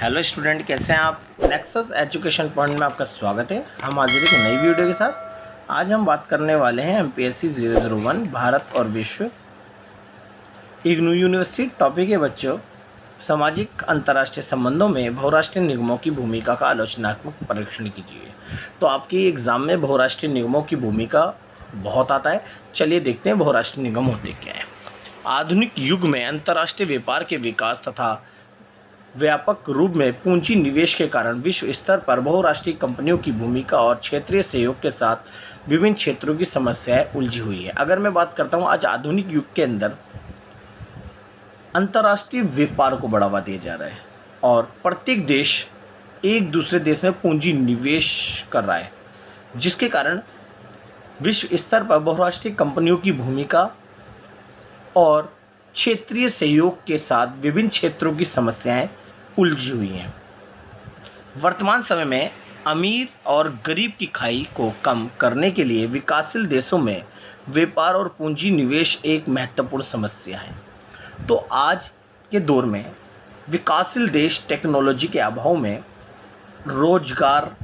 Hello student, कैसे हैं आप। नेक्सस एजुकेशन पॉइंट में आपका स्वागत है। हम हाजिर एक नई वीडियो के साथ। आज हम बात करने वाले हैं MPSC 001 भारत और विश्व इग्नू यूनिवर्सिटी। टॉपिक है बच्चों, सामाजिक अंतर्राष्ट्रीय संबंधों में बहुराष्ट्रीय निगमों की भूमिका का आलोचनात्मक परीक्षण कीजिए। तो आपकी एग्जाम में बहुराष्ट्रीय निगमों की भूमिका बहुत आता है। चलिए देखते हैं बहुराष्ट्रीय निगम होते क्या है। आधुनिक युग में अंतर्राष्ट्रीय व्यापार के विकास तथा व्यापक रूप में पूंजी निवेश के कारण विश्व स्तर पर बहुराष्ट्रीय कंपनियों की भूमिका और क्षेत्रीय सहयोग के साथ विभिन्न क्षेत्रों की समस्याएं उलझी हुई है। अगर मैं बात करता हूं, आज आधुनिक युग के अंदर अंतर्राष्ट्रीय व्यापार को बढ़ावा दिया जा रहा है और प्रत्येक देश एक दूसरे देश में पूंजी निवेश कर रहा है, जिसके कारण विश्व स्तर पर बहुराष्ट्रीय कंपनियों की भूमिका और क्षेत्रीय सहयोग के साथ विभिन्न क्षेत्रों की समस्याएं उलझी हुई हैं। वर्तमान समय में अमीर और गरीब की खाई को कम करने के लिए विकासशील देशों में व्यापार और पूंजी निवेश एक महत्वपूर्ण समस्या है। तो आज के दौर में विकासशील देश टेक्नोलॉजी के अभाव में रोजगार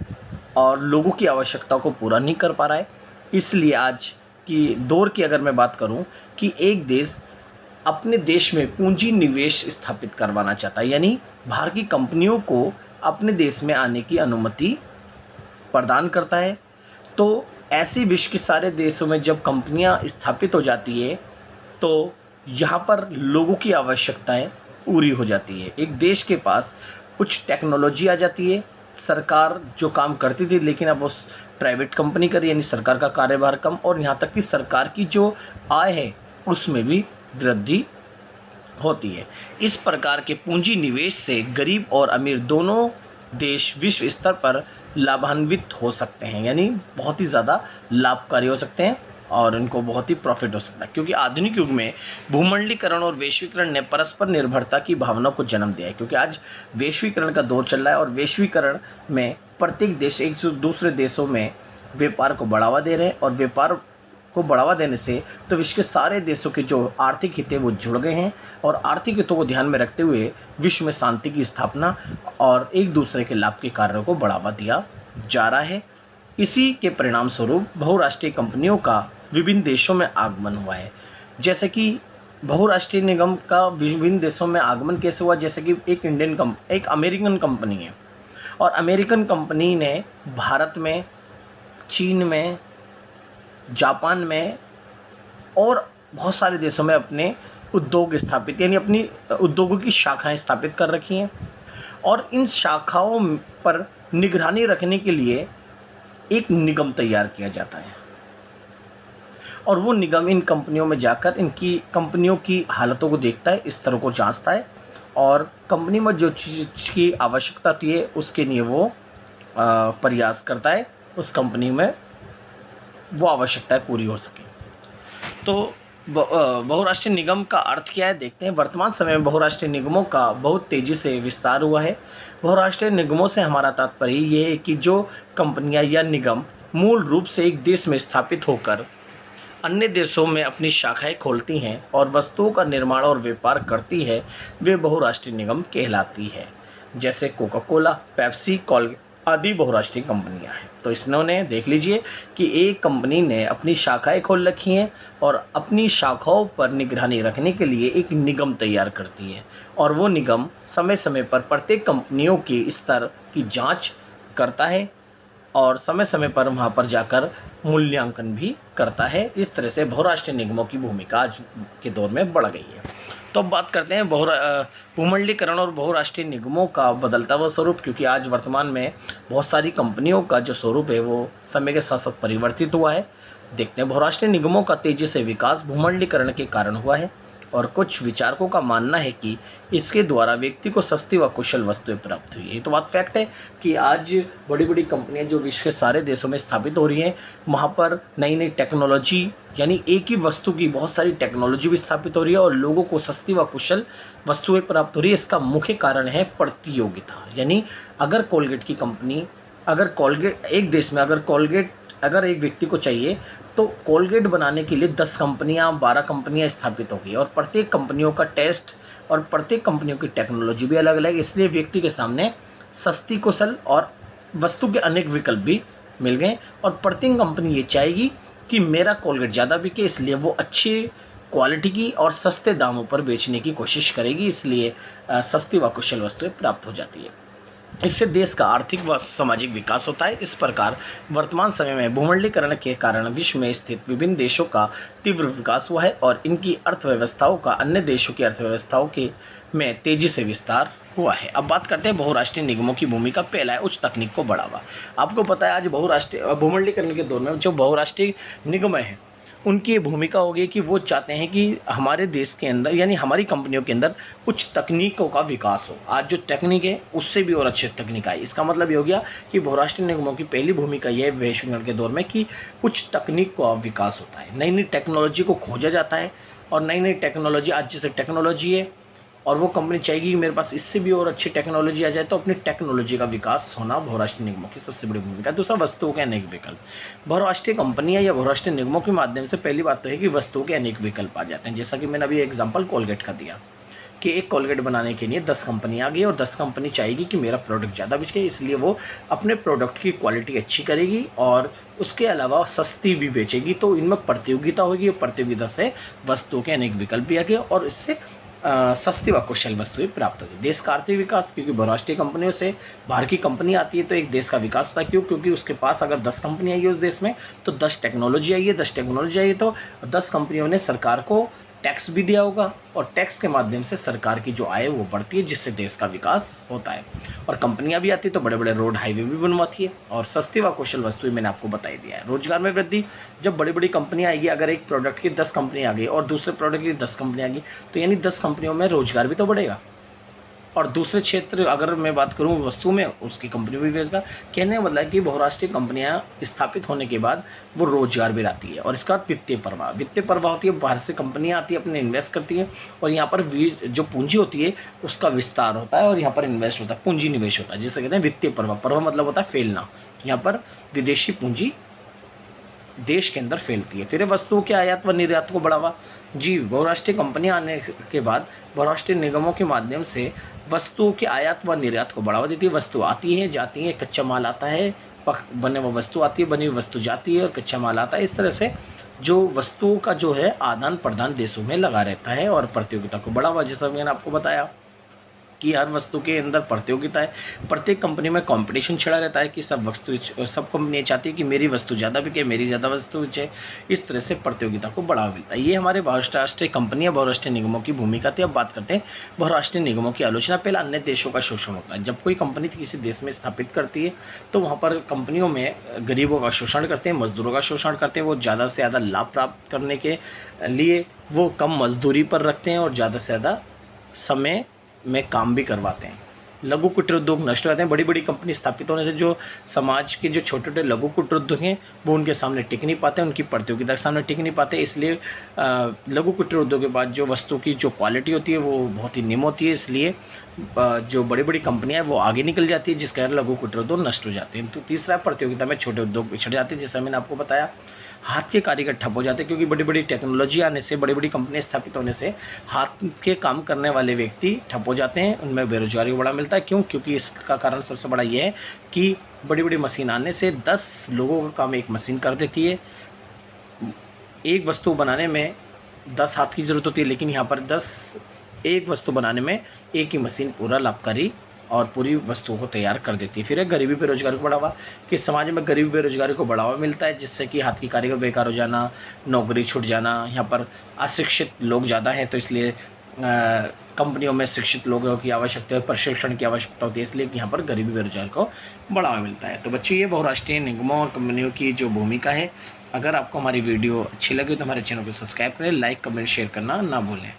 और लोगों की आवश्यकताओं को पूरा नहीं कर पा रहा है। इसलिए आज की दौर की अगर मैं बात करूं कि एक देश अपने देश में पूंजी निवेश स्थापित करवाना चाहता है, यानी बाहर की कंपनियों को अपने देश में आने की अनुमति प्रदान करता है। तो ऐसे विश्व के सारे देशों में जब कंपनियां स्थापित हो जाती है तो यहाँ पर लोगों की आवश्यकताएं पूरी हो जाती है। एक देश के पास कुछ टेक्नोलॉजी आ जाती है। सरकार जो काम करती थी, लेकिन अब उस प्राइवेट कंपनी कर, यानी सरकार का कार्यभार कम, और यहाँ तक कि सरकार की जो आय है उसमें भी वृद्धि होती है। इस प्रकार के पूंजी निवेश से गरीब और अमीर दोनों देश विश्व स्तर पर लाभान्वित हो सकते हैं, यानी बहुत ही ज़्यादा लाभकारी हो सकते हैं और इनको बहुत ही प्रॉफिट हो सकता है। क्योंकि आधुनिक युग में भूमंडलीकरण और वैश्वीकरण ने परस्पर निर्भरता की भावना को जन्म दिया है। क्योंकि आज वैश्वीकरण का दौर चल रहा है और वैश्वीकरण में प्रत्येक देश एक दूसरे देशों में व्यापार को बढ़ावा दे रहे हैं, और व्यापार को बढ़ावा देने से तो विश्व के सारे देशों के जो आर्थिक हित है वो जुड़ गए हैं, और आर्थिक हितों को ध्यान में रखते हुए विश्व में शांति की स्थापना और एक दूसरे के लाभ के कार्यों को बढ़ावा दिया जा रहा है। इसी के परिणाम स्वरूप बहुराष्ट्रीय कंपनियों का विभिन्न देशों में आगमन हुआ है। जैसे कि बहुराष्ट्रीय निगम का विभिन्न देशों में आगमन कैसे हुआ, जैसे कि एक अमेरिकन कंपनी है, और अमेरिकन कंपनी ने भारत में, चीन में, जापान में और बहुत सारे देशों में अपने उद्योग स्थापित, यानी अपनी उद्योगों की शाखाएं स्थापित कर रखी हैं। और इन शाखाओं पर निगरानी रखने के लिए एक निगम तैयार किया जाता है, और वो निगम इन कंपनियों में जाकर इनकी कंपनियों की हालतों को देखता है, स्तरों को जांचता है, और कंपनी में जो चीज़ की आवश्यकता होती है उसके लिए वो प्रयास करता है उस कंपनी में वो आवश्यकताएं पूरी हो सके। तो बहुराष्ट्रीय निगम का अर्थ क्या है, देखते हैं। वर्तमान समय में बहुराष्ट्रीय निगमों का बहुत तेज़ी से विस्तार हुआ है। बहुराष्ट्रीय निगमों से हमारा तात्पर्य ये है कि जो कंपनियां या निगम मूल रूप से एक देश में स्थापित होकर अन्य देशों में अपनी शाखाएं खोलती हैं और वस्तुओं का निर्माण और व्यापार करती है, वे बहुराष्ट्रीय निगम कहलाती है। जैसे कोका कोला, पेप्सी, कॉलगेट आदि बहुराष्ट्रीय कंपनियां हैं। तो इन्होंने देख लीजिए कि एक कंपनी ने अपनी शाखाएं खोल रखी हैं और अपनी शाखाओं पर निगरानी रखने के लिए एक निगम तैयार करती है, और वो निगम समय समय पर प्रत्येक कंपनियों के स्तर की जांच करता है और समय समय पर वहाँ पर जाकर मूल्यांकन भी करता है। इस तरह से बहुराष्ट्रीय निगमों की भूमिका आज के दौर में बढ़ गई है। तो अब बात करते हैं भूमंडलीकरण और बहुराष्ट्रीय निगमों का बदलता हुआ स्वरूप। क्योंकि आज वर्तमान में बहुत सारी कंपनियों का जो स्वरूप है वो समय के साथ साथ परिवर्तित हुआ है। देखते हैं, बहुराष्ट्रीय निगमों का तेजी से विकास भूमंडलीकरण के कारण हुआ है, और कुछ विचारकों का मानना है कि इसके द्वारा व्यक्ति को सस्ती व कुशल वस्तुएं प्राप्त हुई है। ये तो बात फैक्ट है कि आज बड़ी बड़ी कंपनियां जो विश्व के सारे देशों में स्थापित हो रही हैं, वहाँ पर नई नई टेक्नोलॉजी, यानी एक ही वस्तु की बहुत सारी टेक्नोलॉजी भी स्थापित हो रही है और लोगों को सस्ती व कुशल वस्तुएं प्राप्त हो रही है। इसका मुख्य कारण है प्रतियोगिता। यानी अगर कोलगेट की कंपनी, अगर कोलगेट एक देश में अगर एक व्यक्ति को चाहिए तो कोलगेट बनाने के लिए 10 कंपनियां, 12 कंपनियां स्थापित होगी, और प्रत्येक कंपनियों का टेस्ट और प्रत्येक कंपनियों की टेक्नोलॉजी भी अलग अलग है, इसलिए व्यक्ति के सामने सस्ती कुशल और वस्तु के अनेक विकल्प भी मिल गए। और प्रत्येक कंपनी ये चाहेगी कि मेरा कोलगेट ज़्यादा बिके, इसलिए वो अच्छी क्वालिटी की और सस्ते दामों पर बेचने की कोशिश करेगी, इसलिए सस्ती व कुशल वस्तुएं प्राप्त हो जाती है। इससे देश का आर्थिक व सामाजिक विकास होता है। इस प्रकार वर्तमान समय में भूमंडलीकरण के कारण विश्व में स्थित विभिन्न देशों का तीव्र विकास हुआ है और इनकी अर्थव्यवस्थाओं का अन्य देशों की अर्थव्यवस्थाओं के में तेजी से विस्तार हुआ है। अब बात करते हैं बहुराष्ट्रीय निगमों की भूमिका। पहला है उच्च तकनीक को बढ़ावा। आपको पता है आज बहुराष्ट्रीय भूमंडलीकरण के दौर में जो बहुराष्ट्रीय निगम हैं उनकी ये भूमिका होगी कि वो चाहते हैं कि हमारे देश के अंदर यानी हमारी कंपनियों के अंदर उच्च तकनीकों का विकास हो। आज जो तकनीक है उससे भी और अच्छी तकनीक आई। इसका मतलब ये हो गया कि बहुराष्ट्रीय निगमों की पहली भूमिका यह है वैश्वीकरण के दौर में कि उच्च तकनीक का विकास होता है, नई नई टेक्नोलॉजी को खोजा जाता है और नई नई टेक्नोलॉजी आज जैसे टेक्नोलॉजी है और वो कंपनी चाहेगी कि मेरे पास इससे भी और अच्छी टेक्नोलॉजी आ जाए, तो अपनी टेक्नोलॉजी का विकास होना बहुराष्ट्रीय निगमों की सबसे बड़ी भूमिका। दूसरा, वस्तुओं के अनेक विकल्प। बहुराष्ट्रीय कंपनियां या बहुराष्ट्रीय निगमों के माध्यम से पहली बात तो है कि वस्तुओं के अनेक विकल्प आ जाते हैं। जैसा कि मैंने अभी एग्जाम्पल कोलगेट का दिया कि एक कोलगेट बनाने के लिए 10 कंपनी आ गई और 10 कंपनी चाहेगी कि मेरा प्रोडक्ट ज़्यादा बिके, इसलिए वो अपने प्रोडक्ट की क्वालिटी अच्छी करेगी और उसके अलावा सस्ती भी बेचेगी। तो इनमें प्रतियोगिता होगी और प्रतियोगिता से वस्तुओं के अनेक विकल्प भी आ गए और इससे सस्ती व कुशल वस्तुएं प्राप्त होगी। देश का आर्थिक विकास, क्योंकि बहुराष्ट्रीय कंपनियों से बाहर की कंपनी आती है तो एक देश का विकास होता है। क्यों? क्योंकि उसके पास अगर 10 कंपनी आई है उस देश में तो 10 टेक्नोलॉजी आई है, 10 टेक्नोलॉजी आई है तो 10 कंपनियों ने सरकार को टैक्स भी दिया होगा और टैक्स के माध्यम से सरकार की जो आय वो बढ़ती है, जिससे देश का विकास होता है। और कंपनियां भी आती है तो बड़े बड़े रोड हाईवे भी बनवाती है और सस्ती व कुशल वस्तुएं मैंने आपको बताई दिया है। रोजगार में वृद्धि, जब बड़ी बड़ी कंपनियां आएगी, अगर एक प्रोडक्ट की 10 कंपनी आ गई और दूसरे प्रोडक्ट की 10 कंपनी आ गई तो यानी 10 कंपनियों में रोजगार भी तो बढ़ेगा। और दूसरे क्षेत्र अगर मैं बात करूं वस्तु में, उसकी कंपनी भी रोजगार, कहने का मतलब है कि बहुराष्ट्रीय कंपनियां स्थापित होने के बाद वो रोजगार भी लाती है। और इसका वित्तीय प्रवाह होती है, बाहर से कंपनियां आती है, अपने इन्वेस्ट करती है और यहाँ पर जो पूंजी होती है उसका विस्तार होता है और यहाँ पर इन्वेस्ट होता है, पूंजी निवेश होता है, जिसे कहते हैं वित्तीय प्रवाह मतलब होता है फैलना। यहाँ पर विदेशी पूंजी देश के अंदर फैलती है। फिर वस्तुओं के आयात व निर्यात को बढ़ावा। जी, बहुराष्ट्रीय कंपनियां आने के बाद बहुराष्ट्रीय निगमों के माध्यम से वस्तुओं के आयात व निर्यात को बढ़ावा देती है। वस्तु आती है, जाती है, कच्चा माल आता है, बने हुए वस्तु आती है, बनी हुई वस्तु जाती है और कच्चा माल आता है। इस तरह से जो वस्तुओं का जो है आदान प्रदान देशों में लगा रहता है और प्रतियोगिता को बढ़ावा, जैसा मैंने आपको बताया कि हर वस्तु के अंदर प्रतियोगिता है। प्रत्येक कंपनी में कंपटीशन छिड़ा रहता है कि सब कंपनियां चाहती है कि मेरी वस्तु ज़्यादा बिके, मेरी ज़्यादा वस्तु बिके। इस तरह से प्रतियोगिता को बढ़ावा मिलता है। ये हमारे बहुराष्ट्रीय कंपनियां, बहुराष्ट्रीय निगमों की भूमिका थी। अब बात करते हैं बहुराष्ट्रीय निगमों की आलोचना। पहला, अन्य देशों का शोषण होता है। जब कोई कंपनी किसी देश में स्थापित करती है तो वहाँ पर कंपनियों में गरीबों का शोषण करते हैं, मजदूरों का शोषण करते हैं। वो ज़्यादा से ज़्यादा लाभ प्राप्त करने के लिए वो कम मजदूरी पर रखते हैं और ज़्यादा से ज़्यादा समय में काम भी करवाते हैं। लघु कुटीर उद्योग नष्ट हो जाते हैं। बड़ी बड़ी कंपनी स्थापित होने से जो समाज के जो छोटे छोटे लघु कुटीर उद्योग हैं वो उनके सामने टिक नहीं पाते, उनकी प्रतियोगिता के सामने टिक नहीं पाते। इसलिए लघु कुटीर उद्योग के बाद जो वस्तु की जो क्वालिटी होती है वो बहुत ही निम्न होती है, इसलिए जो बड़ी बड़ी कंपनियां हैं वो आगे निकल जाती है, जिस कारण लघु कुटीर उद्योग नष्ट हो जाते हैं। तो तीसरा, प्रतियोगिता में छोटे उद्योग पिछड़ जाते हैं। जैसा मैंने आपको बताया, हाथ के कारीगर ठप हो जाते हैं क्योंकि बड़ी बड़ी टेक्नोलॉजी आने से, बड़ी बड़ी कंपनियां स्थापित होने से हाथ के काम करने वाले व्यक्ति ठप हो जाते हैं, उनमें बेरोजगारी को बड़ा मिलता है। क्यों? क्योंकि इसका कारण सबसे बड़ा ये है कि बड़ी बड़ी मशीन आने से 10 लोगों का काम एक मशीन कर देती है। एक वस्तु बनाने में 10 हाथ की ज़रूरत होती है, लेकिन यहाँ पर एक वस्तु बनाने में एक ही मशीन पूरा लाभकारी और पूरी वस्तुओं को तैयार कर देती है। फिर है गरीबी बेरोजगारी को बढ़ावा, कि समाज में गरीबी बेरोजगारी को बढ़ावा मिलता है, जिससे कि हाथ की कारीगर बेकार हो जाना, नौकरी छूट जाना। यहाँ पर अशिक्षित लोग ज़्यादा हैं तो इसलिए कंपनियों में शिक्षित लोगों की आवश्यकता है, प्रशिक्षण की आवश्यकता होती है, इसलिए कि यहाँ पर गरीबी बेरोजगारी को बढ़ावा मिलता है। तो बच्चों, ये बहुराष्ट्रीय निगमों और कंपनियों की जो भूमिका है। अगर आपको हमारी वीडियो अच्छी लगी तो हमारे चैनल को सब्सक्राइब करें, लाइक, कमेंट, शेयर करना ना भूलें।